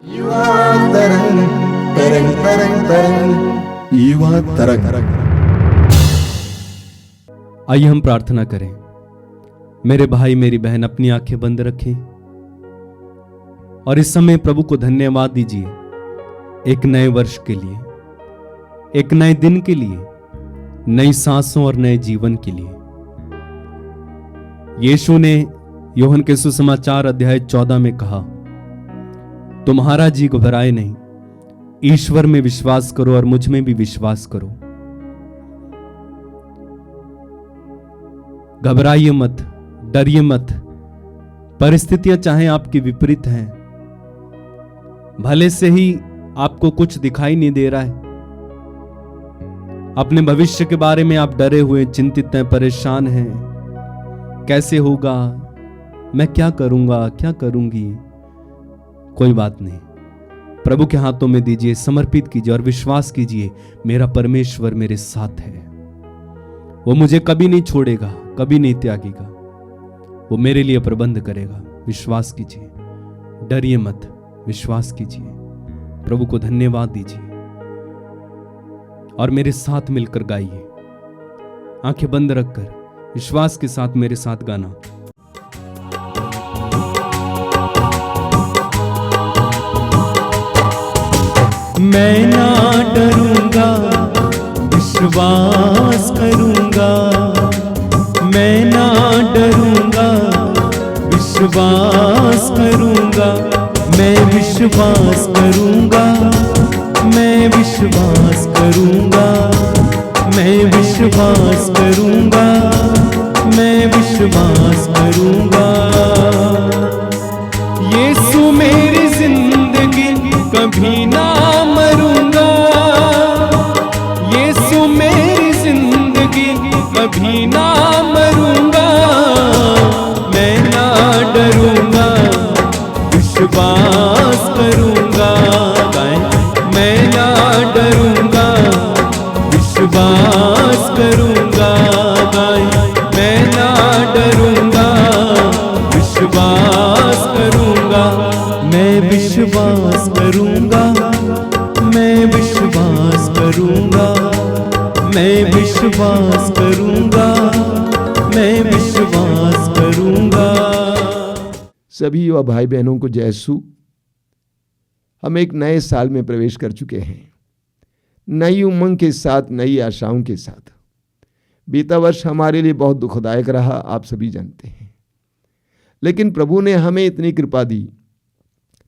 युवा तरंग तरंग तरंग तरंग युवा तरंग। आइए हम प्रार्थना करें। मेरे भाई मेरी बहन अपनी आंखें बंद रखें और इस समय प्रभु को धन्यवाद दीजिए एक नए वर्ष के लिए, एक नए दिन के लिए, नई सांसों और नए जीवन के लिए। यीशु ने यूहन्ना के सुसमाचार अध्याय 14 में कहा, तुम्हारा जी घबराए नहीं, ईश्वर में विश्वास करो और मुझ में भी विश्वास करो। घबराइए मत, डरिए मत। परिस्थितियां चाहे आपकी विपरीत हैं, भले से ही आपको कुछ दिखाई नहीं दे रहा है, अपने भविष्य के बारे में आप डरे हुए, चिंतित हैं, परेशान हैं। कैसे होगा, मैं क्या करूंगा, क्या करूंगी? कोई बात नहीं, प्रभु के हाथों में दीजिए, समर्पित कीजिए और विश्वास कीजिए, मेरा परमेश्वर मेरे साथ है। वो मुझे कभी नहीं छोड़ेगा, कभी नहीं त्यागेगा। वो मेरे लिए प्रबंध करेगा। विश्वास कीजिए, डरिए मत, विश्वास कीजिए, प्रभु को धन्यवाद दीजिए और मेरे साथ मिलकर गाइए। आंखें बंद रखकर विश्वास के साथ मेरे साथ गाना। मैं ना डरूंगा, विश्वास करूंगा। मैं ना डरूंगा, विश्वास करूंगा। मैं विश्वास करूंगा, मैं विश्वास करूंगा। मैं विश्वास करूंगा, मैं विश्वास करूंगा। यीशु मेरी जिंदगी कभी ना मरूंगा। यीशु मेरी जिंदगी कभी ना मरूंगा। मैं ना डरूंगा, विश्वास करूंगा। मैं ना डरूंगा, विश्वास करूंगा। मैं ना डरूंगा, विश्वास करूंगा। मैं विश्वास करूंगा, मैं विश्वास करूंगा। मैं विश्वास करूंगा, मैं विश्वास करूंगा। सभी युवा भाई बहनों को जय यीशु। हम एक नए साल में प्रवेश कर चुके हैं, नई उमंग के साथ, नई आशाओं के साथ। बीता वर्ष हमारे लिए बहुत दुखदायक रहा, आप सभी जानते हैं। लेकिन प्रभु ने हमें इतनी कृपा दी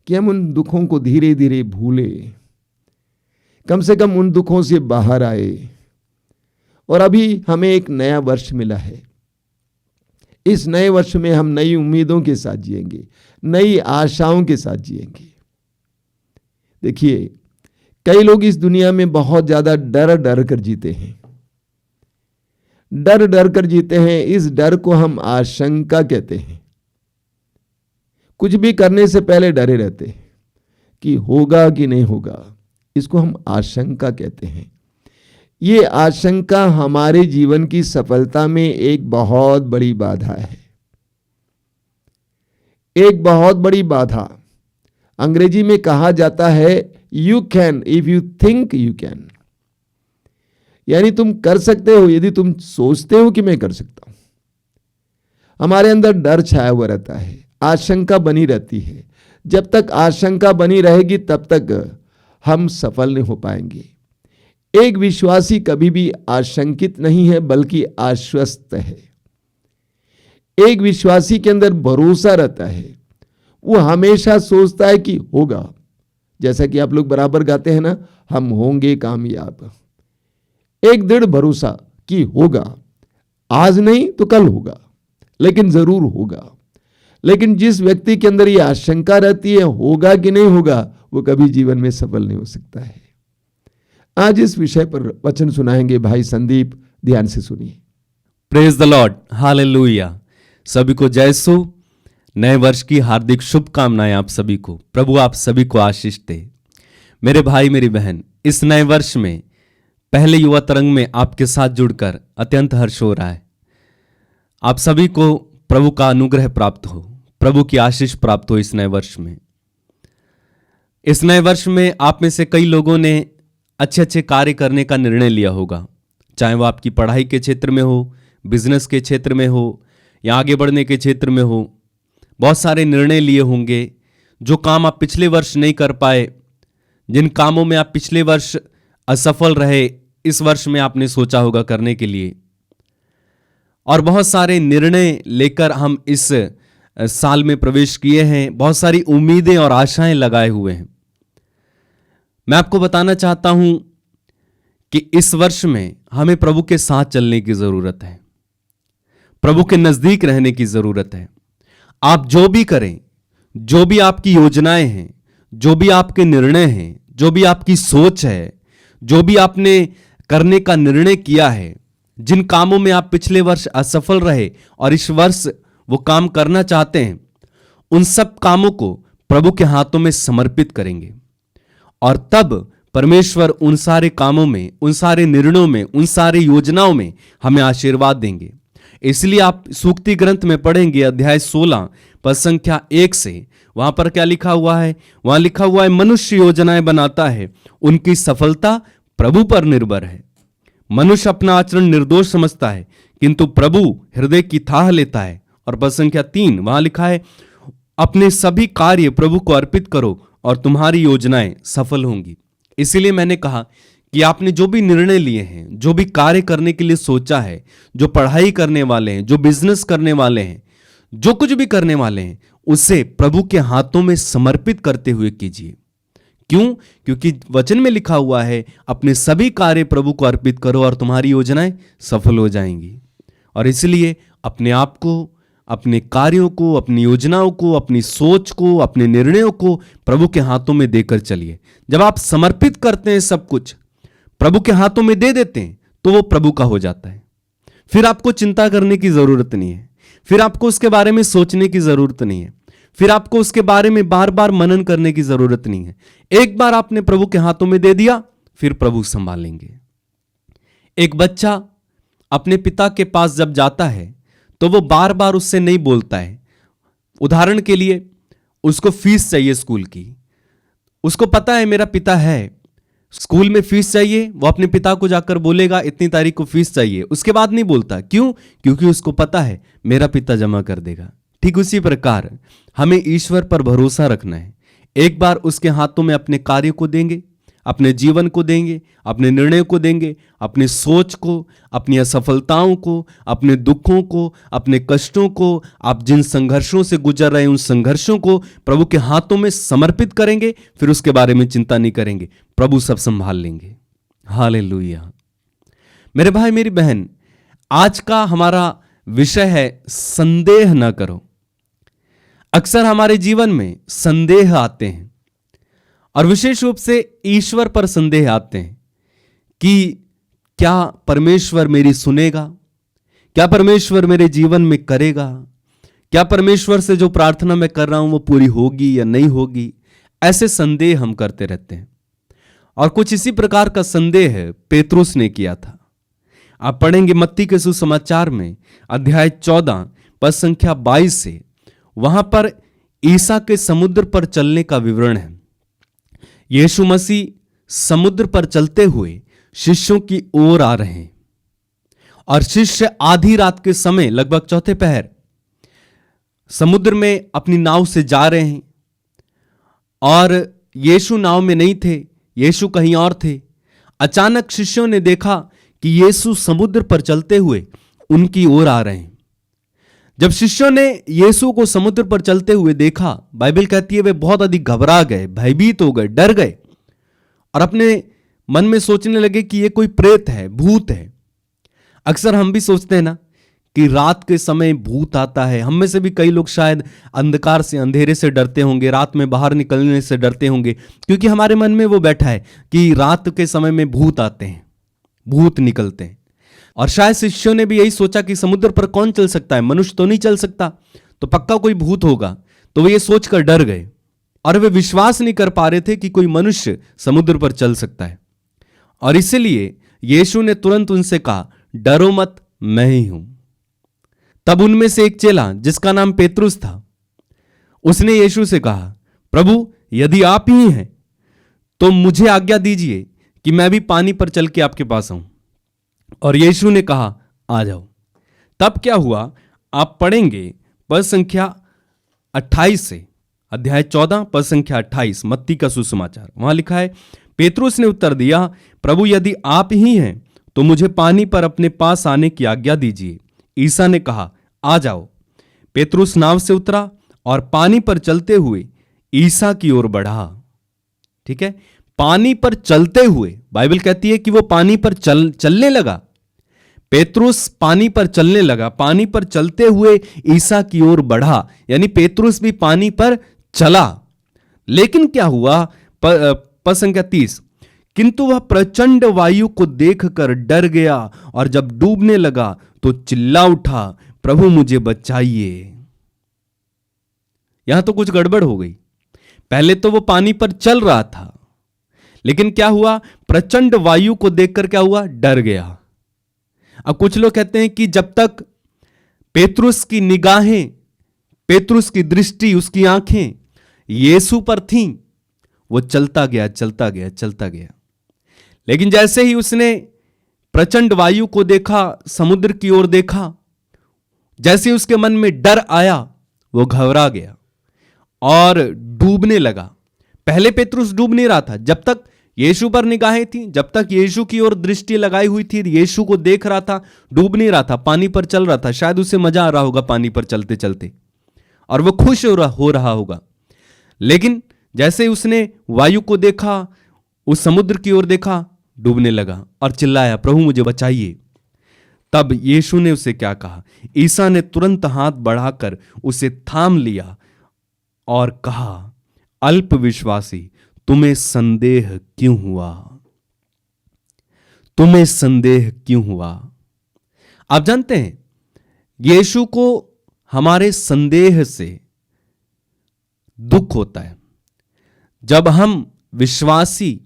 कि हम उन दुखों को धीरे धीरे भूले, कम से कम उन दुखों से बाहर आए और अभी हमें एक नया वर्ष मिला है। इस नए वर्ष में हम नई उम्मीदों के साथ जिएंगे, नई आशाओं के साथ जिएंगे। देखिए, कई लोग इस दुनिया में बहुत ज्यादा डर डर कर जीते हैं। डर डर कर जीते हैं। इस डर को हम आशंका कहते हैं। कुछ भी करने से पहले डरे रहते हैं कि होगा कि नहीं होगा। इसको हम आशंका कहते हैं। ये आशंका हमारे जीवन की सफलता में एक बहुत बड़ी बाधा है, एक बहुत बड़ी बाधा। अंग्रेजी में कहा जाता है you can if you think you can, यानी तुम कर सकते हो यदि तुम सोचते हो कि मैं कर सकता हूं। हमारे अंदर डर छाया हुआ रहता है, आशंका बनी रहती है। जब तक आशंका बनी रहेगी तब तक हम सफल नहीं हो पाएंगे। एक विश्वासी कभी भी आशंकित नहीं है, बल्कि आश्वस्त है। एक विश्वासी के अंदर भरोसा रहता है। वो हमेशा सोचता है कि होगा। जैसा कि आप लोग बराबर गाते हैं ना, हम होंगे कामयाब। एक दृढ़ भरोसा कि होगा, आज नहीं तो कल होगा, लेकिन जरूर होगा। लेकिन जिस व्यक्ति के अंदर ये आशंका रहती है होगा कि नहीं होगा, वो कभी जीवन में सफल नहीं हो सकता है। आज इस विषय पर वचन सुनाएंगे भाई संदीप, ध्यान से सुनिए। Praise the Lord, hallelujah. सभी को जय यीशु। नए वर्ष की हार्दिक शुभकामनाएं आप सभी को। प्रभु आप सभी को आशीष दे। मेरे भाई मेरी बहन, इस नए वर्ष में पहले युवा तरंग में आपके साथ जुड़कर अत्यंत हर्ष हो रहा है। आप सभी को प्रभु का अनुग्रह प्राप्त हो, प्रभु की आशीष प्राप्त हो इस नए वर्ष में। इस नए वर्ष में आप में से कई लोगों ने अच्छे अच्छे कार्य करने का निर्णय लिया होगा, चाहे वो आपकी पढ़ाई के क्षेत्र में हो, बिजनेस के क्षेत्र में हो या आगे बढ़ने के क्षेत्र में हो। बहुत सारे निर्णय लिए होंगे। जो काम आप पिछले वर्ष नहीं कर पाए, जिन कामों में आप पिछले वर्ष असफल रहे, इस वर्ष में आपने सोचा होगा करने के लिए। और बहुत सारे निर्णय लेकर हम इस साल में प्रवेश किए हैं, बहुत सारी उम्मीदें और आशाएं लगाए हुए हैं। मैं आपको बताना चाहता हूं कि इस वर्ष में हमें प्रभु के साथ चलने की जरूरत है, प्रभु के नजदीक रहने की जरूरत है। आप जो भी करें, जो भी आपकी योजनाएं हैं, जो भी आपके निर्णय हैं, जो भी आपकी सोच है, जो भी आपने करने का निर्णय किया है, जिन कामों में आप पिछले वर्ष असफल रहे और इस वर्ष वो काम करना चाहते हैं, उन सब कामों को प्रभु के हाथों में समर्पित करेंगे। और तब परमेश्वर उन सारे कामों में, उन सारे निर्णयों में, उन सारे योजनाओं में हमें आशीर्वाद देंगे। इसलिए आप सूक्ति ग्रंथ में पढ़ेंगे अध्याय 16 पद संख्या 1 से, वहां पर क्या लिखा हुआ है? वहां लिखा हुआ है, मनुष्य योजनाएं बनाता है, उनकी सफलता प्रभु पर निर्भर है। मनुष्य अपना आचरण निर्दोष समझता है, किंतु प्रभु हृदय की थाह लेता है। और पद संख्या 3 वहां लिखा है, अपने सभी कार्य प्रभु को अर्पित करो और तुम्हारी योजनाएं सफल होंगी। इसीलिए मैंने कहा कि आपने जो भी निर्णय लिए हैं, जो भी कार्य करने के लिए सोचा है, जो पढ़ाई करने वाले हैं, जो बिजनेस करने वाले हैं, जो कुछ भी करने वाले हैं, उसे प्रभु के हाथों में समर्पित करते हुए कीजिए। क्यों? क्योंकि वचन में लिखा हुआ है, अपने सभी कार्य प्रभु को अर्पित करो और तुम्हारी योजनाएं सफल हो जाएंगी। और इसलिए अपने आप को, अपने कार्यों को, अपनी योजनाओं को, अपनी सोच को, अपने निर्णयों को प्रभु के हाथों में देकर चलिए। जब आप समर्पित करते हैं, सब कुछ प्रभु के हाथों में दे देते हैं, तो वो प्रभु का हो जाता है। फिर आपको चिंता करने की जरूरत नहीं है, फिर आपको उसके बारे में सोचने की जरूरत नहीं है, फिर आपको उसके बारे में बार बार मनन करने की जरूरत नहीं है। एक बार आपने प्रभु के हाथों में दे दिया, फिर प्रभु संभालेंगे। एक बच्चा अपने पिता के पास जब जाता है तो वो बार बार उससे नहीं बोलता है। उदाहरण के लिए, उसको फीस चाहिए स्कूल की, उसको पता है मेरा पिता है, स्कूल में फीस चाहिए, वो अपने पिता को जाकर बोलेगा इतनी तारीख को फीस चाहिए, उसके बाद नहीं बोलता। क्यों? क्योंकि उसको पता है मेरा पिता जमा कर देगा। ठीक उसी प्रकार हमें ईश्वर पर भरोसा रखना है। एक बार उसके हाथों में अपने कार्य को देंगे, अपने जीवन को देंगे, अपने निर्णय को देंगे, अपनी सोच को, अपनी असफलताओं को, अपने दुखों को, अपने कष्टों को, आप जिन संघर्षों से गुजर रहे हैं उन संघर्षों को प्रभु के हाथों में समर्पित करेंगे। फिर उसके बारे में चिंता नहीं करेंगे, प्रभु सब संभाल लेंगे। हालेलुया। मेरे भाई, मेरी बहन, आज का हमारा विषय है संदेह न करो। अक्सर हमारे जीवन में संदेह आते हैं और विशेष रूप से ईश्वर पर संदेह आते हैं कि क्या परमेश्वर मेरी सुनेगा, क्या परमेश्वर मेरे जीवन में करेगा, क्या परमेश्वर से जो प्रार्थना मैं कर रहा हूं वो पूरी होगी या नहीं होगी। ऐसे संदेह हम करते रहते हैं। और कुछ इसी प्रकार का संदेह पेतरुस ने किया था। आप पढ़ेंगे मत्ती के सुसमाचार में अध्याय 14 पद संख्या 22 से, वहां पर ईसा के समुद्र पर चलने का विवरण है। यीशु मसीह समुद्र पर चलते हुए शिष्यों की ओर आ रहे हैं और शिष्य आधी रात के समय, लगभग चौथे पहर, समुद्र में अपनी नाव से जा रहे हैं और यीशु नाव में नहीं थे, यीशु कहीं और थे। अचानक शिष्यों ने देखा कि यीशु समुद्र पर चलते हुए उनकी ओर आ रहे हैं। जब शिष्यों ने यीशु को समुद्र पर चलते हुए देखा, बाइबल कहती है वे बहुत अधिक घबरा गए, भयभीत हो गए, डर गए और अपने मन में सोचने लगे कि ये कोई प्रेत है, भूत है। अक्सर हम भी सोचते हैं ना कि रात के समय भूत आता है। हम में से भी कई लोग शायद अंधकार से, अंधेरे से डरते होंगे, रात में बाहर निकलने से डरते होंगे, क्योंकि हमारे मन में वो बैठा है कि रात के समय में भूत आते हैं, भूत निकलते हैं। और शायद शिष्यों ने भी यही सोचा कि समुद्र पर कौन चल सकता है, मनुष्य तो नहीं चल सकता, तो पक्का कोई भूत होगा। तो वे ये सोचकर डर गए और वे विश्वास नहीं कर पा रहे थे कि कोई मनुष्य समुद्र पर चल सकता है। और इसलिए यीशु ने तुरंत उनसे कहा, डरो मत, मैं ही हूं। तब उनमें से एक चेला जिसका नाम पेतरुस था, उसने यीशु से कहा, प्रभु यदि आप ही हैं तो मुझे आज्ञा दीजिए कि मैं भी पानी पर चल के आपके पास आऊं। और यीशु ने कहा, आ जाओ। तब क्या हुआ, आप पढ़ेंगे पद संख्या 28 से, अध्याय 14 पद संख्या 28, मत्ती का सुसमाचार। वहां लिखा है, पेतरुस ने उत्तर दिया, प्रभु यदि आप ही हैं तो मुझे पानी पर अपने पास आने की आज्ञा दीजिए। ईसा ने कहा, आ जाओ। पेतरुस नाव से उतरा और पानी पर चलते हुए ईसा की ओर बढ़ा। ठीक है, पानी पर चलते हुए, बाइबल कहती है कि वो पानी पर चलने लगा। पेतरुस पानी पर चलने लगा, पानी पर चलते हुए ईसा की ओर बढ़ा, यानी पेतरुस भी पानी पर चला। लेकिन क्या हुआ, पद संख्या 30, किंतु वह प्रचंड वायु को देखकर डर गया और जब डूबने लगा तो चिल्ला उठा, प्रभु मुझे बचाइए। यहां तो कुछ गड़बड़ हो गई। पहले तो वो पानी पर चल रहा था, लेकिन क्या हुआ, प्रचंड वायु को देखकर क्या हुआ, डर गया। अब कुछ लोग कहते हैं कि जब तक पेतरुस की निगाहें, पेतरुस की दृष्टि, उसकी आंखें यीशु पर थीं, वो चलता गया चलता गया चलता गया। लेकिन जैसे ही उसने प्रचंड वायु को देखा, समुद्र की ओर देखा, जैसे उसके मन में डर आया, वो घबरा गया और डूबने लगा। पहले पेतरुस डूब नहीं रहा था, जब तक यीशु पर निगाहें थी, जब तक यीशु की ओर दृष्टि लगाई हुई थी, यीशु को देख रहा था, डूब नहीं रहा था, पानी पर चल रहा था। शायद उसे मजा आ रहा होगा पानी पर चलते चलते, और वो खुश हो रहा होगा। लेकिन जैसे उसने वायु को देखा, उस समुद्र की ओर देखा, डूबने लगा और चिल्लाया, प्रभु मुझे बचाइए। तब यीशु ने उसे क्या कहा, ईसा ने तुरंत हाथ बढ़ाकर उसे थाम लिया और कहा, अल्प विश्वासी, तुम्हें संदेह क्यों हुआ? तुम्हें संदेह क्यों हुआ? आप जानते हैं, यीशु को हमारे संदेह से दुख होता है। जब हम विश्वासी,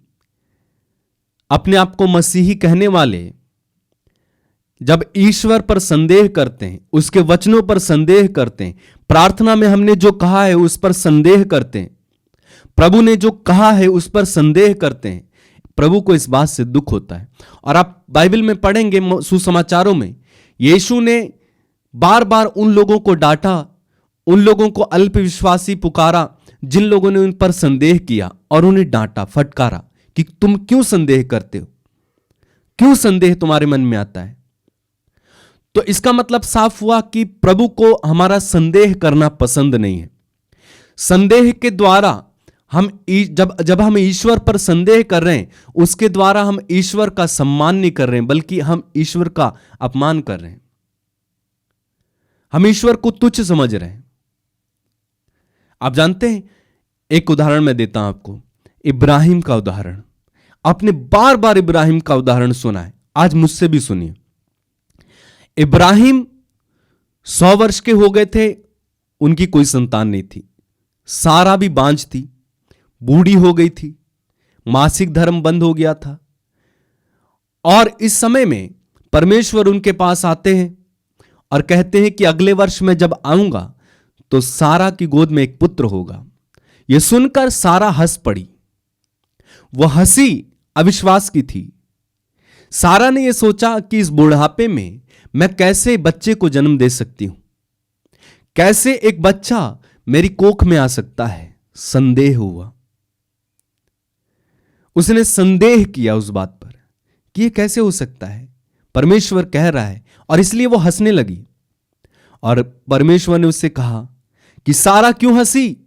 अपने आप को मसीही कहने वाले, जब ईश्वर पर संदेह करते हैं, उसके वचनों पर संदेह करते हैं, प्रार्थना में हमने जो कहा है उस पर संदेह करते हैं, प्रभु ने जो कहा है उस पर संदेह करते हैं, प्रभु को इस बात से दुख होता है। और आप बाइबल में पढ़ेंगे, सुसमाचारों में, यीशु ने बार बार उन लोगों को डांटा, उन लोगों को अल्पविश्वासी पुकारा जिन लोगों ने उन पर संदेह किया, और उन्हें डांटा, फटकारा कि तुम क्यों संदेह करते हो, क्यों संदेह तुम्हारे मन में आता है। तो इसका मतलब साफ हुआ कि प्रभु को हमारा संदेह करना पसंद नहीं है। संदेह के द्वारा हम जब हम ईश्वर पर संदेह कर रहे हैं, उसके द्वारा हम ईश्वर का सम्मान नहीं कर रहे हैं, बल्कि हम ईश्वर का अपमान कर रहे हैं। हम ईश्वर को तुच्छ समझ रहे हैं। आप जानते हैं, एक उदाहरण मैं देता हूं आपको, इब्राहिम का उदाहरण। आपने बार बार इब्राहिम का उदाहरण सुना है, आज मुझसे भी सुनिए। इब्राहिम 100 वर्ष के हो गए थे, उनकी कोई संतान नहीं थी। सारा भी बांझ थी, बूढ़ी हो गई थी, मासिक धर्म बंद हो गया था। और इस समय में परमेश्वर उनके पास आते हैं और कहते हैं कि अगले वर्ष मैं जब आऊंगा तो सारा की गोद में एक पुत्र होगा। यह सुनकर सारा हंस पड़ी। वह हंसी अविश्वास की थी। सारा ने यह सोचा कि इस बुढ़ापे में मैं कैसे बच्चे को जन्म दे सकती हूं, कैसे एक बच्चा मेरी कोख में आ सकता है। संदेह हुआ, उसने संदेह किया उस बात पर कि यह कैसे हो सकता है, परमेश्वर कह रहा है, और इसलिए वो हंसने लगी। और परमेश्वर ने उससे कहा कि सारा क्यों हंसी?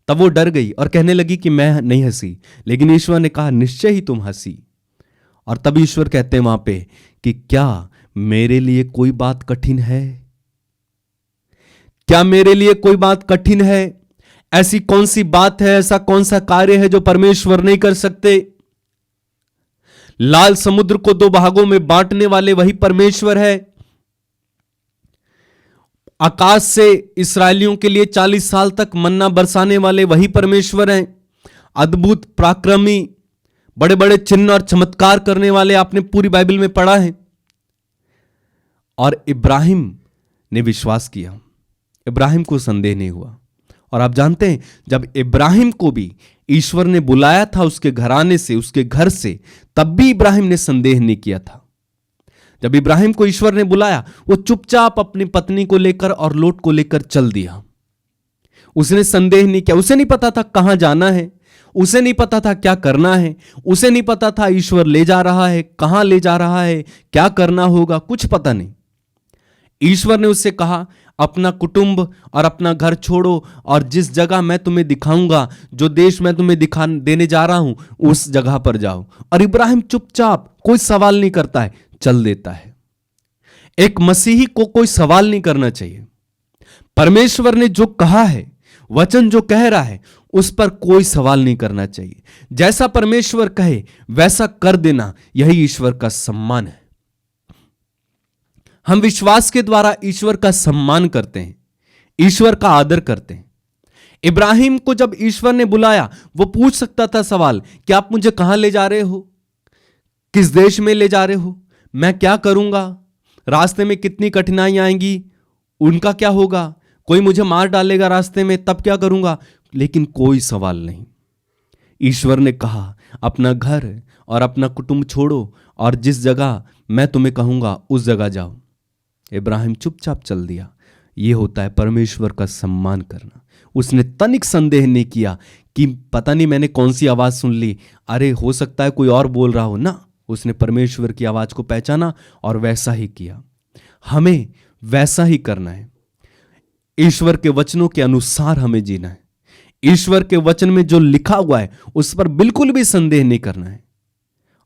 तब वो डर गई और कहने लगी कि मैं नहीं हंसी। लेकिन ईश्वर ने कहा, निश्चय ही तुम हंसी। और तब ईश्वर कहते हैं वहां पे कि क्या मेरे लिए कोई बात कठिन है? क्या मेरे लिए कोई बात कठिन है? ऐसी कौन सी बात है, ऐसा कौन सा कार्य है जो परमेश्वर नहीं कर सकते? लाल समुद्र को 2 भागों में बांटने वाले वही परमेश्वर है। आकाश से इस्राएलियों के लिए 40 साल तक मन्ना बरसाने वाले वही परमेश्वर हैं। अद्भुत, पराक्रमी, बड़े बड़े चिन्ह और चमत्कार करने वाले आपने पूरी बाइबल में पढ़ा है। और इब्राहिम ने विश्वास किया, इब्राहिम को संदेह नहीं हुआ। और आप जानते हैं, जब इब्राहिम को भी ईश्वर ने बुलाया था उसके घराने से, उसके घर से, तब भी इब्राहिम ने संदेह नहीं किया था। जब इब्राहिम को ईश्वर ने बुलाया, वो चुपचाप अपनी पत्नी को लेकर और लोट को लेकर चल दिया। उसने संदेह नहीं किया। उसे नहीं पता था कहां जाना है, उसे नहीं पता था क्या करना है, उसे नहीं पता था ईश्वर ले जा रहा है, कहां ले जा रहा है, क्या करना होगा, कुछ पता नहीं। ईश्वर ने उससे कहा, अपना कुटुंब और अपना घर छोड़ो और जिस जगह मैं तुम्हें दिखाऊंगा, जो देश मैं तुम्हें देने जा रहा हूं, उस जगह पर जाओ। और इब्राहिम चुपचाप, कोई सवाल नहीं करता है, चल देता है। एक मसीही को कोई सवाल नहीं करना चाहिए। परमेश्वर ने जो कहा है, वचन जो कह रहा है, उस पर कोई सवाल नहीं करना चाहिए। जैसा परमेश्वर कहे वैसा कर देना, यही ईश्वर का सम्मान है। हम विश्वास के द्वारा ईश्वर का सम्मान करते हैं, ईश्वर का आदर करते हैं। इब्राहिम को जब ईश्वर ने बुलाया, वो पूछ सकता था सवाल कि आप मुझे कहां ले जा रहे हो, किस देश में ले जा रहे हो, मैं क्या करूंगा, रास्ते में कितनी कठिनाइयां आएंगी, उनका क्या होगा, कोई मुझे मार डालेगा रास्ते में, तब क्या करूंगा। लेकिन कोई सवाल नहीं। ईश्वर ने कहा, अपना घर और अपना कुटुंब छोड़ो और जिस जगह मैं तुम्हें कहूंगा उस जगह जाओ। इब्राहिम चुपचाप चल दिया। यह होता है परमेश्वर का सम्मान करना। उसने तनिक संदेह नहीं किया कि पता नहीं मैंने कौन सी आवाज सुन ली, अरे हो सकता है कोई और बोल रहा हो ना। उसने परमेश्वर की आवाज को पहचाना और वैसा ही किया। हमें वैसा ही करना है। ईश्वर के वचनों के अनुसार हमें जीना है। ईश्वर के वचन में जो लिखा हुआ है उस पर बिल्कुल भी संदेह नहीं करना है।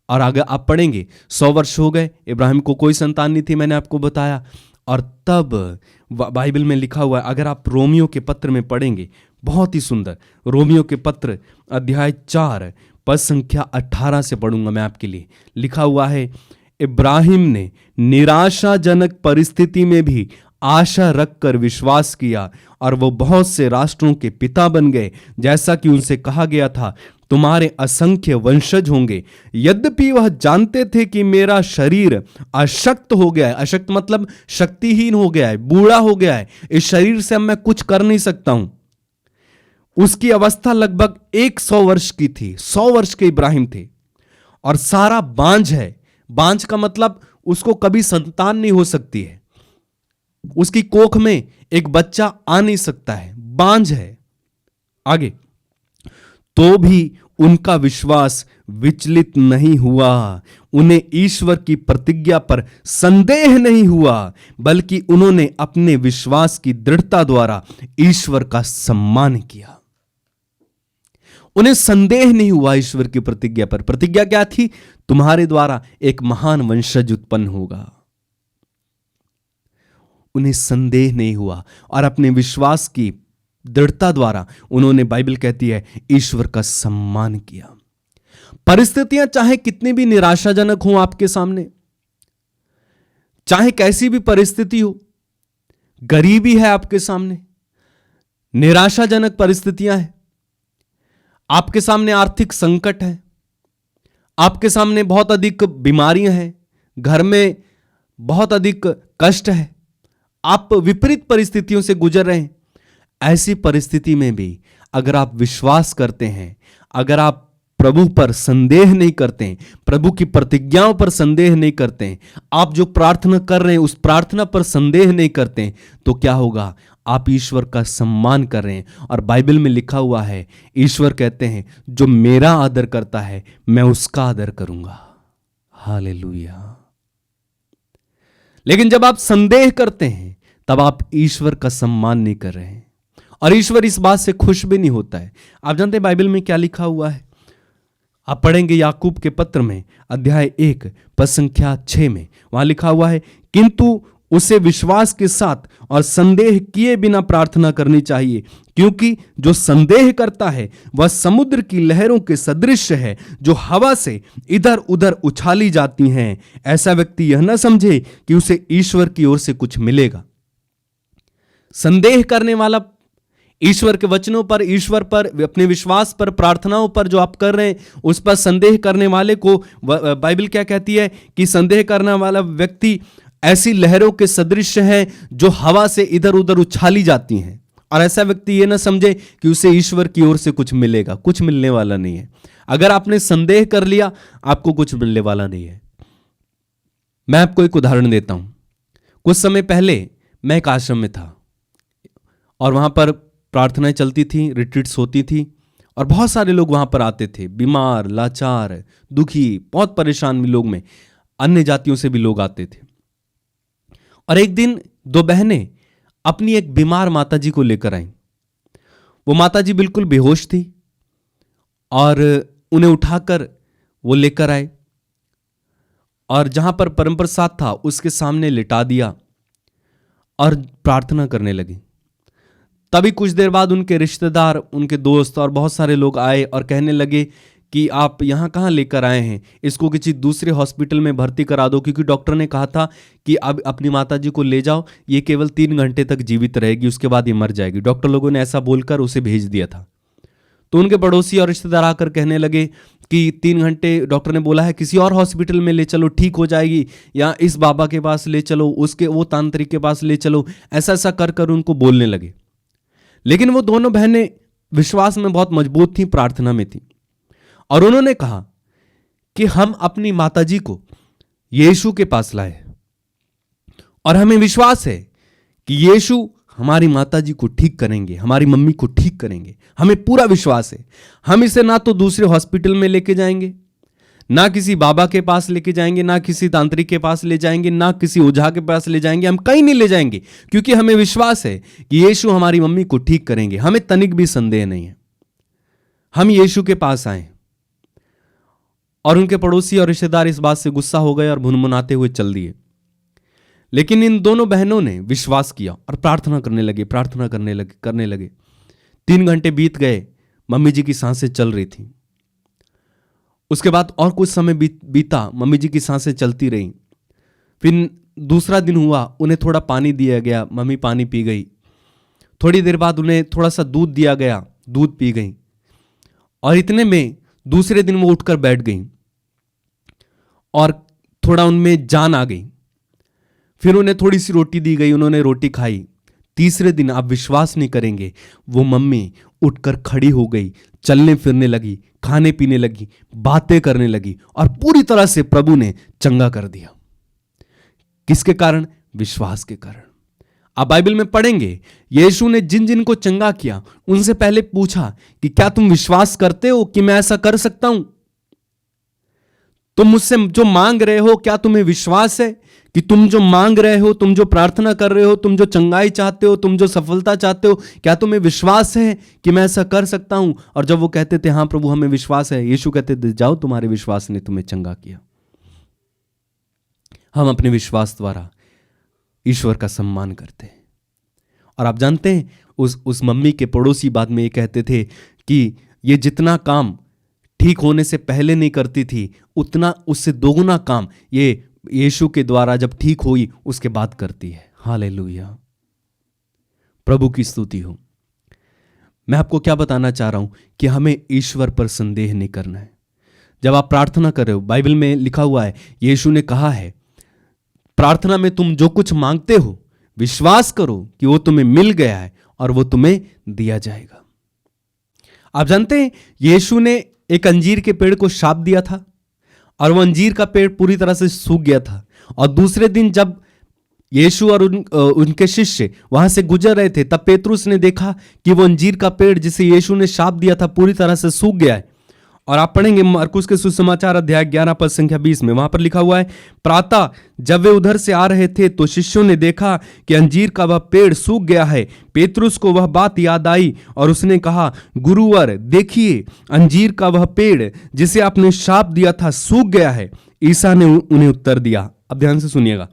और आगे आप पढ़ेंगे, 100 वर्ष हो गए, इब्राहिम को कोई संतान नहीं थी, मैंने आपको बताया। और तब बाइबल में लिखा हुआ है, अगर आप रोमियो के पत्र में पढ़ेंगे, बहुत ही सुंदर, रोमियो के पत्र अध्याय 4 पद संख्या 18 से पढ़ूंगा मैं आपके लिए। लिखा हुआ है, इब्राहिम ने निराशाजनक परिस्थिति में भी आशा रखकर विश्वास किया और वो बहुत से राष्ट्रों के पिता बन गए, जैसा कि उनसे कहा गया था, तुम्हारे असंख्य वंशज होंगे। यद्यपि वह जानते थे कि मेरा शरीर अशक्त हो गया है, अशक्त मतलब शक्तिहीन हो गया है, बूढ़ा हो गया है, इस शरीर से अब मैं कुछ कर नहीं सकता हूं। उसकी अवस्था लगभग 100 वर्ष की थी। 100 वर्ष के इब्राहिम थे और सारा बांझ है। बांझ का मतलब उसको कभी संतान नहीं हो सकती है, उसकी कोख में एक बच्चा आ नहीं सकता है, बांझ है। आगे, तो भी उनका विश्वास विचलित नहीं हुआ, उन्हें ईश्वर की प्रतिज्ञा पर संदेह नहीं हुआ, बल्कि उन्होंने अपने विश्वास की दृढ़ता द्वारा ईश्वर का सम्मान किया। उन्हें संदेह नहीं हुआ ईश्वर की प्रतिज्ञा पर। प्रतिज्ञा क्या थी? तुम्हारे द्वारा एक महान वंशज उत्पन्न होगा। उन्हें संदेह नहीं हुआ और अपने विश्वास की दृढ़ता द्वारा उन्होंने, बाइबल कहती है, ईश्वर का सम्मान किया। परिस्थितियां चाहे कितनी भी निराशाजनक हो आपके सामने, चाहे कैसी भी परिस्थिति हो, गरीबी है आपके सामने, निराशाजनक परिस्थितियां हैं, आपके सामने आर्थिक संकट है, आपके सामने बहुत अधिक बीमारियां हैं, घर में बहुत अधिक कष्ट है, आप विपरीत परिस्थितियों से गुजर रहे हैं। ऐसी परिस्थिति में भी अगर आप विश्वास करते हैं, अगर आप प्रभु पर संदेह नहीं करते हैं, प्रभु की प्रतिज्ञाओं पर संदेह नहीं करते हैं, आप जो प्रार्थना कर रहे हैं उस प्रार्थना पर संदेह नहीं करते हैं, तो क्या होगा? आप ईश्वर का सम्मान कर रहे हैं। और बाइबल में लिखा हुआ है, ईश्वर कहते हैं, जो मेरा आदर करता है मैं उसका आदर करूंगा। हालेलुया। लेकिन जब आप संदेह करते हैं तब आप ईश्वर का सम्मान नहीं कर रहे हैं और ईश्वर इस बात से खुश भी नहीं होता है। आप जानते हैं बाइबल में क्या लिखा हुआ है? आप पढ़ेंगे याकूब के पत्र में अध्याय 1 पद संख्या 6 में, वहां लिखा हुआ है, किंतु उसे विश्वास के साथ और संदेह किए बिना प्रार्थना करनी चाहिए, क्योंकि जो संदेह करता है वह समुद्र की लहरों के सदृश है, जो हवा से इधर उधर उछाली जाती हैं। ऐसा व्यक्ति यह न समझे कि उसे ईश्वर की ओर से कुछ मिलेगा। संदेह करने वाला ईश्वर के वचनों पर, ईश्वर पर, अपने विश्वास पर, प्रार्थनाओं पर जो आप कर रहे हैं उस पर संदेह करने वाले को बाइबल क्या कहती है कि संदेह करने वाला व्यक्ति ऐसी लहरों के सदृश है जो हवा से इधर उधर उछाली जाती हैं। और ऐसा व्यक्ति ये ना समझे कि उसे ईश्वर की ओर से कुछ मिलेगा। कुछ मिलने वाला नहीं है। अगर आपने संदेह कर लिया, आपको कुछ मिलने वाला नहीं है। मैं आपको एक उदाहरण देता हूं। कुछ समय पहले मैं एक आश्रम में था और वहां पर प्रार्थनाएं चलती थी, रिट्रीट्स होती थी और बहुत सारे लोग वहां पर आते थे, बीमार, लाचार, दुखी, बहुत परेशान भी लोग में, अन्य जातियों से भी लोग आते थे। और एक दिन दो बहनें अपनी एक बीमार माताजी को लेकर आईं। वो माताजी बिल्कुल बेहोश थी और उन्हें उठाकर वो लेकर आए और जहां पर परम प्रसाद था उसके सामने लिटा दिया और प्रार्थना करने लगी। तभी कुछ देर बाद उनके रिश्तेदार, उनके दोस्त और बहुत सारे लोग आए और कहने लगे कि आप यहाँ कहाँ लेकर आए हैं, इसको किसी दूसरे हॉस्पिटल में भर्ती करा दो, क्योंकि डॉक्टर ने कहा था कि अब अपनी माताजी को ले जाओ, ये केवल 3 घंटे तक जीवित रहेगी, उसके बाद ये मर जाएगी। डॉक्टर लोगों ने ऐसा बोलकर उसे भेज दिया था। तो उनके पड़ोसी और रिश्तेदार आकर कहने लगे कि 3 घंटे डॉक्टर ने बोला है, किसी और हॉस्पिटल में ले चलो, ठीक हो जाएगी, या इस बाबा के पास ले चलो, उसके वो तांत्रिक के पास ले चलो, ऐसा ऐसा कर कर उनको बोलने लगे। लेकिन वो दोनों बहनें विश्वास में बहुत मजबूत थी, प्रार्थना में थी और उन्होंने कहा कि हम अपनी माताजी को यीशु के पास लाए और हमें विश्वास है कि यीशु हमारी माताजी को ठीक करेंगे, हमारी मम्मी को ठीक करेंगे। हमें पूरा विश्वास है। हम इसे ना तो दूसरे हॉस्पिटल में लेके जाएंगे, ना किसी बाबा के पास लेके जाएंगे, ना किसी तांत्रिक के पास ले जाएंगे, ना किसी ओझा के पास ले जाएंगे, हम कहीं नहीं ले जाएंगे, क्योंकि हमें विश्वास है कि यीशु हमारी मम्मी को ठीक करेंगे। हमें तनिक भी संदेह नहीं है। हम यीशु के पास आए। और उनके पड़ोसी और रिश्तेदार इस बात से गुस्सा हो गए और भुनभुनाते हुए चल दिए। लेकिन इन दोनों बहनों ने विश्वास किया और प्रार्थना करने लगे। 3 घंटे बीत गए, मम्मी जी की सांसें चल रही थी। उसके बाद और कुछ समय बीता, मम्मी जी की सांसें चलती रहीं। फिर दूसरा दिन हुआ, उन्हें थोड़ा पानी दिया गया, मम्मी पानी पी गई। थोड़ी देर बाद उन्हें थोड़ा सा दूध दिया गया, दूध पी गई। और इतने में दूसरे दिन वो उठकर बैठ गई और थोड़ा उनमें जान आ गई। फिर उन्हें थोड़ी सी रोटी दी गई, उन्होंने रोटी खाई। तीसरे दिन आप विश्वास नहीं करेंगे, वो मम्मी उठकर खड़ी हो गई, चलने फिरने लगी, खाने पीने लगी, बातें करने लगी और पूरी तरह से प्रभु ने चंगा कर दिया। किसके कारण? विश्वास के कारण। आप बाइबल में पढ़ेंगे, यीशु ने जिन जिन को चंगा किया उनसे पहले पूछा कि क्या तुम विश्वास करते हो कि मैं ऐसा कर सकता हूं? तुम मुझसे जो मांग रहे हो, क्या तुम्हें विश्वास है कि तुम जो मांग रहे हो, तुम जो प्रार्थना कर रहे हो, तुम जो चंगाई चाहते हो, तुम जो सफलता चाहते हो, क्या तुम्हें विश्वास है कि मैं ऐसा कर सकता हूं? और जब वो कहते थे हाँ प्रभु हमें विश्वास है, यीशु कहते थे जाओ, तुम्हारे विश्वास ने तुम्हें चंगा किया। हम अपने विश्वास द्वारा ईश्वर का सम्मान करते हैं। और आप जानते हैं, उस मम्मी के पड़ोसी बाद में ये कहते थे कि ये जितना काम ठीक होने से पहले नहीं करती थी, उतना उससे दोगुना काम ये यीशु के द्वारा जब ठीक हुई उसके बाद करती है। हालेलुया, प्रभु की स्तुति हो। मैं आपको क्या बताना चाह रहा हूं कि हमें ईश्वर पर संदेह नहीं करना है। जब आप प्रार्थना कर रहे हो, बाइबल में लिखा हुआ है, यीशु ने कहा है प्रार्थना में तुम जो कुछ मांगते हो विश्वास करो कि वो तुम्हें मिल गया है और वो तुम्हें दिया जाएगा। आप जानते हैं, यीशु ने एक अंजीर के पेड़ को शाप दिया था और वो अंजीर का पेड़ पूरी तरह से सूख गया था। और दूसरे दिन जब यीशु और उनके शिष्य वहां से गुजर रहे थे, तब पेतरुस ने देखा कि वो अंजीर का पेड़ जिसे यीशु ने शाप दिया था पूरी तरह से सूख गया है। और आप पढ़ेंगे मरकुस के सुसमाचार अध्याय 11 पद संख्या 20 में, वहां पर लिखा हुआ है, प्रातः जब वे उधर से आ रहे थे तो शिष्यों ने देखा कि अंजीर का वह पेड़ सूख गया है। पेतरुस को वह बात याद आई और उसने कहा, गुरुवर देखिए, अंजीर का वह पेड़ जिसे आपने शाप दिया था सूख गया है। ईसा ने उन्हें उत्तर दिया, अब ध्यान से सुनिएगा,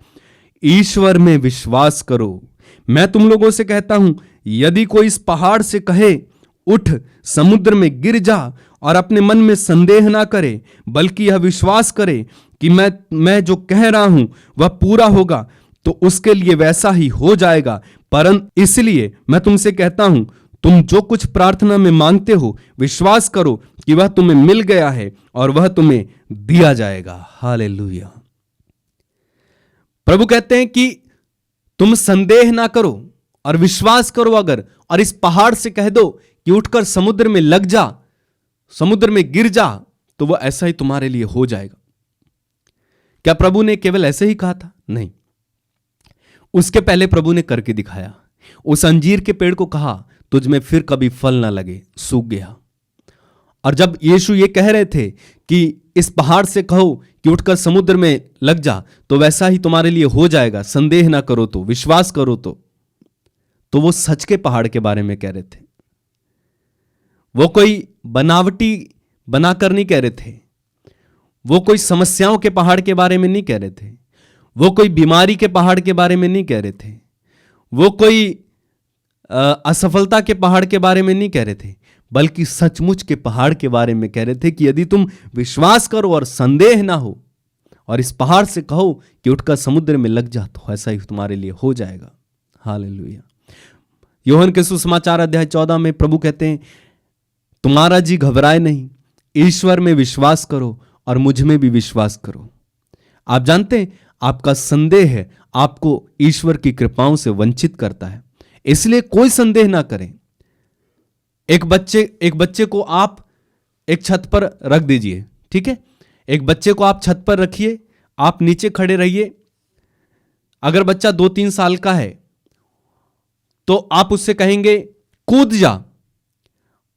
ईश्वर में विश्वास करो। मैं तुम लोगों से कहता हूं, यदि कोई इस पहाड़ से कहे उठ समुद्र में गिर जा और अपने मन में संदेह ना करे, बल्कि यह विश्वास करे कि मैं जो कह रहा हूं वह पूरा होगा, तो उसके लिए वैसा ही हो जाएगा। परंतु इसलिए मैं तुमसे कहता हूं, तुम जो कुछ प्रार्थना में मांगते हो विश्वास करो कि वह तुम्हें मिल गया है और वह तुम्हें दिया जाएगा। हालेलुया। प्रभु कहते हैं कि तुम संदेह ना करो और विश्वास करो अगर, और इस पहाड़ से कह दो कि उठकर समुद्र में लग जा, समुद्र में गिर जा, तो वो ऐसा ही तुम्हारे लिए हो जाएगा। क्या प्रभु ने केवल ऐसे ही कहा था? नहीं, उसके पहले प्रभु ने करके दिखाया। उस अंजीर के पेड़ को कहा तुझ में फिर कभी फल ना लगे, सूख गया। और जब यीशु ये कह रहे थे कि इस पहाड़ से कहो कि उठकर समुद्र में लग जा, तो वैसा ही तुम्हारे लिए हो जाएगा, संदेह ना करो तो, विश्वास करो तो वो सच के पहाड़ के बारे में कह रहे थे। वो कोई बनावटी बनाकर नहीं कह रहे थे, वो कोई समस्याओं के पहाड़ के बारे में नहीं कह रहे थे, वो कोई बीमारी के पहाड़ के बारे में नहीं कह रहे थे, वो कोई असफलता के पहाड़ के बारे में नहीं कह रहे थे, बल्कि सचमुच के पहाड़ के बारे में कह रहे थे कि यदि तुम विश्वास करो और संदेह ना हो और इस पहाड़ से कहो कि उठकर समुद्र में लग जा, तो ऐसा ही तुम्हारे लिए हो जाएगा। हालेलुया। यूहन्ना के सुसमाचार अध्याय 14 में प्रभु कहते हैं, तुम्हारा जी घबराए नहीं, ईश्वर में विश्वास करो और मुझ में भी विश्वास करो। आप जानते हैं, आपका संदेह आपको ईश्वर की कृपाओं से वंचित करता है, इसलिए कोई संदेह ना करें। एक बच्चे को आप एक छत पर रख दीजिए, ठीक है? एक बच्चे को आप छत पर रखिए, आप नीचे खड़े रहिए। अगर बच्चा 2-3 साल का है तो आप उससे कहेंगे कूद जा,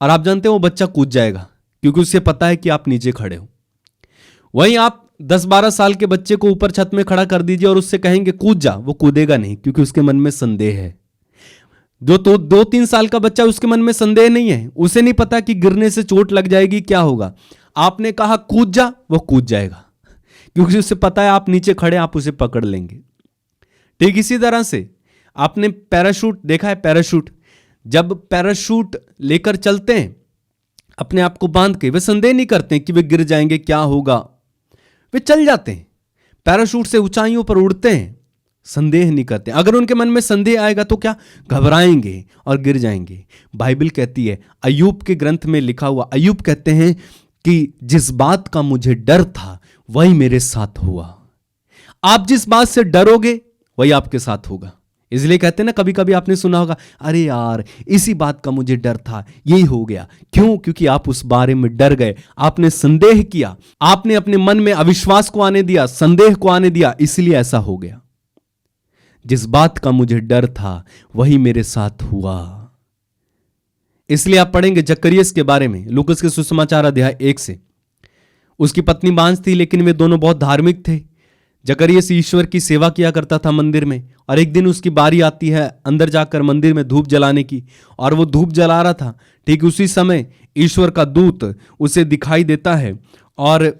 और आप जानते हो वो बच्चा कूद जाएगा, क्योंकि उसे पता है कि आप नीचे खड़े हो। वहीं आप 10-12 साल के बच्चे को ऊपर छत में खड़ा कर दीजिए और उससे कहेंगे कूद जा, वो कूदेगा नहीं, क्योंकि उसके मन में संदेह है। जो तो 2-3 साल का बच्चा, उसके मन में संदेह नहीं है, उसे नहीं पता कि गिरने से चोट लग जाएगी, क्या होगा। आपने कहा कूद जा, वो कूद जाएगा, क्योंकि उसे पता है आप नीचे खड़े, आप उसे पकड़ लेंगे। ठीक इसी तरह से आपने पैराशूट देखा है, पैराशूट, जब पैराशूट लेकर चलते हैं अपने आप को बांध के, वे संदेह नहीं करते कि वे गिर जाएंगे, क्या होगा, वे चल जाते हैं, पैराशूट से ऊंचाइयों पर उड़ते हैं, संदेह नहीं करते। अगर उनके मन में संदेह आएगा तो क्या, घबराएंगे और गिर जाएंगे। बाइबल कहती है, अय्यूब के ग्रंथ में लिखा हुआ, अय्यूब कहते हैं कि जिस बात का मुझे डर था वही मेरे साथ हुआ। आप जिस बात से डरोगे वही आपके साथ होगा। इसलिए कहते हैं ना, कभी कभी आपने सुना होगा, अरे यार इसी बात का मुझे डर था, यही हो गया। क्यों? क्योंकि आप उस बारे में डर गए, आपने संदेह किया, आपने अपने मन में अविश्वास को आने दिया, संदेह को आने दिया, इसलिए ऐसा हो गया। जिस बात का मुझे डर था वही मेरे साथ हुआ। इसलिए आप पढ़ेंगे जकरियस के बारे में, लूकस के सुसमाचार अध्याय 1 से। उसकी पत्नी बांझ थी, लेकिन वे दोनों बहुत धार्मिक थे। जकरियस ईश्वर की सेवा किया करता था मंदिर में, और एक दिन उसकी बारी आती है अंदर जाकर मंदिर में धूप जलाने की, और वो धूप जला रहा था। ठीक उसी समय ईश्वर का दूत उसे दिखाई देता है, और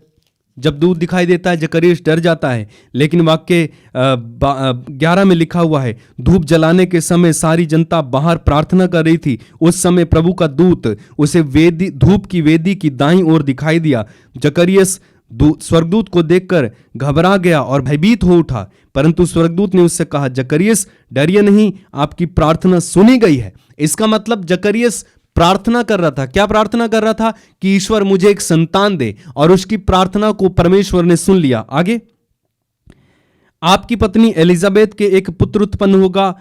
जब दूत दिखाई देता है जकरियस डर जाता है। लेकिन वाक्य 11 में लिखा हुआ है, धूप जलाने के समय सारी जनता बाहर प्रार्थना कर रही थी। उस समय प्रभु का दूत उसे धूप की वेदी की दाईं ओर दिखाई दिया। जकरियस स्वर्गदूत को देखकर घबरा गया और भयभीत हो उठा, परंतु स्वर्गदूत ने उससे कहा, जकरियस डरिए नहीं, आपकी प्रार्थना सुनी गई है। इसका मतलब जकरियस प्रार्थना कर रहा था। क्या प्रार्थना कर रहा था? कि ईश्वर मुझे एक संतान दे, और उसकी प्रार्थना को परमेश्वर ने सुन लिया। आगे, आपकी पत्नी एलिजाबेथ के एक पुत्र उत्पन्न होगा,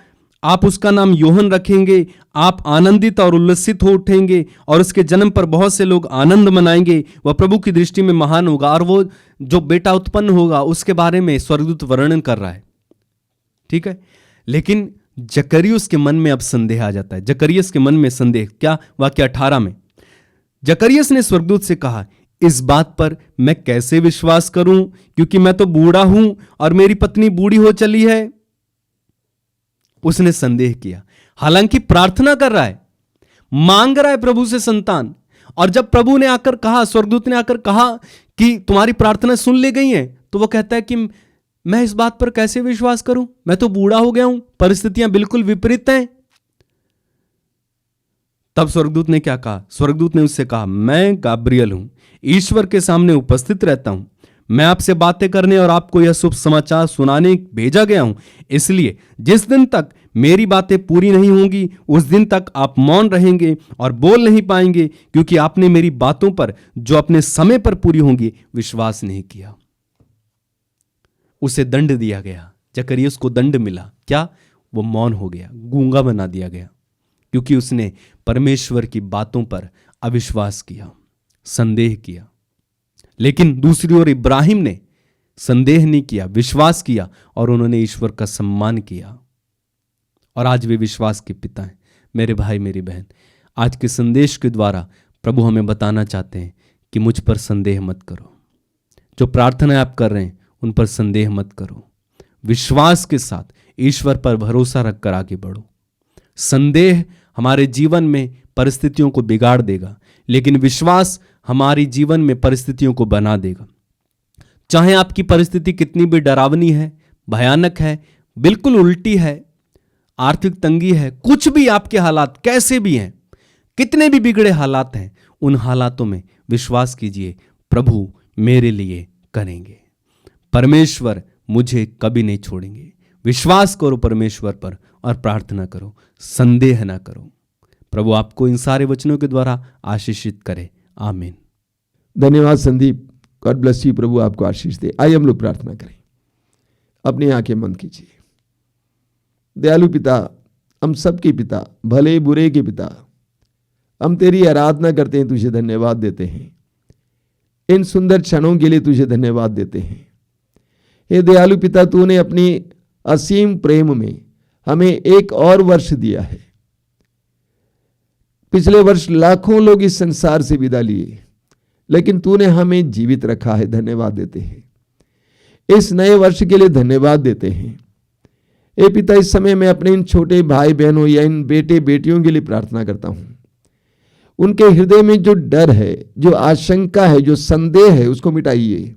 आप उसका नाम यूहन्ना रखेंगे। आप आनंदित और उल्लसित हो उठेंगे, और उसके जन्म पर बहुत से लोग आनंद मनाएंगे। वह प्रभु की दृष्टि में महान होगा। और वो जो बेटा उत्पन्न होगा उसके बारे में स्वर्गदूत वर्णन कर रहा है, ठीक है। लेकिन जकरियस के मन में अब संदेह आ जाता है। जकरियस के मन में संदेह, क्या? वाक्य 18 में, जकरियस ने स्वर्गदूत से कहा, इस बात पर मैं कैसे विश्वास करूं, क्योंकि मैं तो बूढ़ा हूं और मेरी पत्नी बूढ़ी हो चली है। उसने संदेह किया, हालांकि प्रार्थना कर रहा है, मांग रहा है प्रभु से संतान। और जब प्रभु ने आकर कहा, स्वर्गदूत ने आकर कहा कि तुम्हारी प्रार्थना सुन ली गई है, तो वह कहता है कि मैं इस बात पर कैसे विश्वास करूं, मैं तो बूढ़ा हो गया हूं, परिस्थितियां बिल्कुल विपरीत हैं। तब स्वर्गदूत ने क्या कहा? स्वर्गदूत ने उससे कहा, मैं गाब्रियल हूं, ईश्वर के सामने उपस्थित रहता हूं। मैं आपसे बातें करने और आपको यह शुभ समाचार सुनाने भेजा गया हूं। इसलिए जिस दिन तक मेरी बातें पूरी नहीं होंगी उस दिन तक आप मौन रहेंगे और बोल नहीं पाएंगे, क्योंकि आपने मेरी बातों पर जो अपने समय पर पूरी होंगी विश्वास नहीं किया। उसे दंड दिया गया, जकरियस को दंड मिला। क्या? वो मौन हो गया, गूंगा बना दिया गया। क्योंकि उसने परमेश्वर की बातों पर अविश्वास किया, संदेह किया। लेकिन दूसरी ओर इब्राहिम ने संदेह नहीं किया, विश्वास किया और उन्होंने ईश्वर का सम्मान किया और आज वे विश्वास के पिता हैं। मेरे भाई मेरी बहन, आज के संदेश के द्वारा प्रभु हमें बताना चाहते हैं कि मुझ पर संदेह मत करो। जो प्रार्थना आप कर रहे हैं उन पर संदेह मत करो। विश्वास के साथ ईश्वर पर भरोसा रखकर आगे बढ़ो। संदेह हमारे जीवन में परिस्थितियों को बिगाड़ देगा, लेकिन विश्वास हमारी जीवन में परिस्थितियों को बना देगा। चाहे आपकी परिस्थिति कितनी भी डरावनी है, भयानक है, बिल्कुल उल्टी है, आर्थिक तंगी है, कुछ भी आपके हालात कैसे भी हैं, कितने भी बिगड़े हालात हैं, उन हालातों में विश्वास कीजिए प्रभु मेरे लिए करेंगे। परमेश्वर मुझे कभी नहीं छोड़ेंगे। विश्वास करो परमेश्वर पर और प्रार्थना करो, संदेह ना करो। प्रभु आपको इन सारे वचनों के द्वारा आशीषित करे। आमीन। धन्यवाद संदीप, गॉड ब्लेस यू। प्रभु आपको आशीष दे। आइए हम लोग प्रार्थना करें। अपनी आंखें बंद कीजिए। दयालु पिता, हम सबके पिता, भले बुरे के पिता, हम तेरी आराधना करते हैं, तुझे धन्यवाद देते हैं। इन सुंदर क्षणों के लिए तुझे धन्यवाद देते हैं। हे दयालु पिता, तूने अपनी असीम प्रेम में हमें एक और वर्ष दिया है। पिछले वर्ष लाखों लोग इस संसार से विदा लिए, लेकिन तूने हमें जीवित रखा है। धन्यवाद देते हैं। इस नए वर्ष के लिए धन्यवाद देते हैं। हे पिता, इस समय मैं अपने इन छोटे भाई बहनों या इन बेटे बेटियों के लिए प्रार्थना करता हूं। उनके हृदय में जो डर है, जो आशंका है, जो संदेह है, उसको मिटाइए।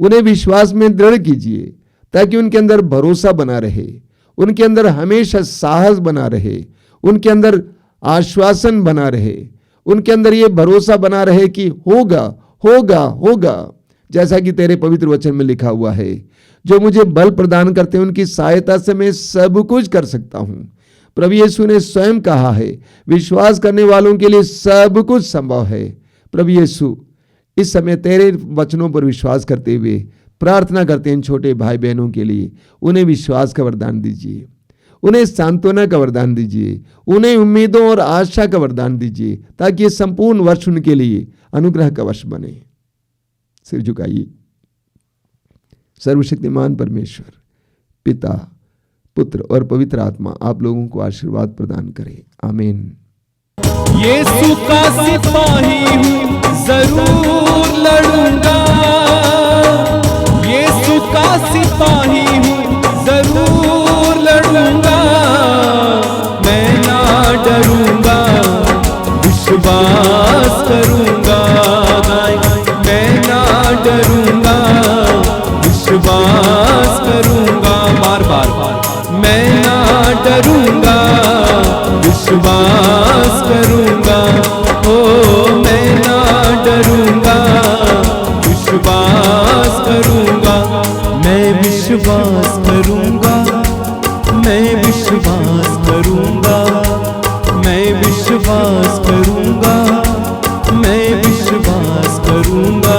उन्हें विश्वास में दृढ़ कीजिए ताकि उनके अंदर भरोसा बना रहे, उनके अंदर हमेशा साहस बना रहे, उनके अंदर आश्वासन बना रहे, उनके अंदर ये भरोसा बना रहे कि होगा होगा होगा, जैसा कि तेरे पवित्र वचन में लिखा हुआ है, जो मुझे बल प्रदान करते हैं उनकी सहायता से मैं सब कुछ कर सकता हूं। प्रभु यीशु ने स्वयं कहा है, विश्वास करने वालों के लिए सब कुछ संभव है। प्रभु यीशु, इस समय तेरे वचनों पर विश्वास करते हुए प्रार्थना करते हैं इन छोटे भाई बहनों के लिए। उन्हें विश्वास का वरदान दीजिए, उन्हें सांत्वना का वरदान दीजिए, उन्हें उम्मीदों और आशा का वरदान दीजिए, ताकि ये संपूर्ण वर्ष उनके लिए अनुग्रह का वर्ष बने। सिर झुकाइए। सर्वशक्तिमान परमेश्वर, पिता, पुत्र और पवित्र आत्मा आप लोगों को आशीर्वाद प्रदान करे। आमीन। यीशु का सिपाही हूँ, जरूर लड़ूंगा। यीशु का सिपाही हूँ, जरूर लड़ूंगा। मैं ना डरूंगा, विश्वास करूंगा। मैं ना डरूंगा, विश्वास करूंगा। बार बार मैं ना डरूंगा, विश्वास करूंगा। ओ मैं ना डरूंगा, विश्वास करूंगा। मैं विश्वास करूंगा, मैं विश्वास करूंगा। मैं विश्वास करूंगा, मैं विश्वास करूंगा।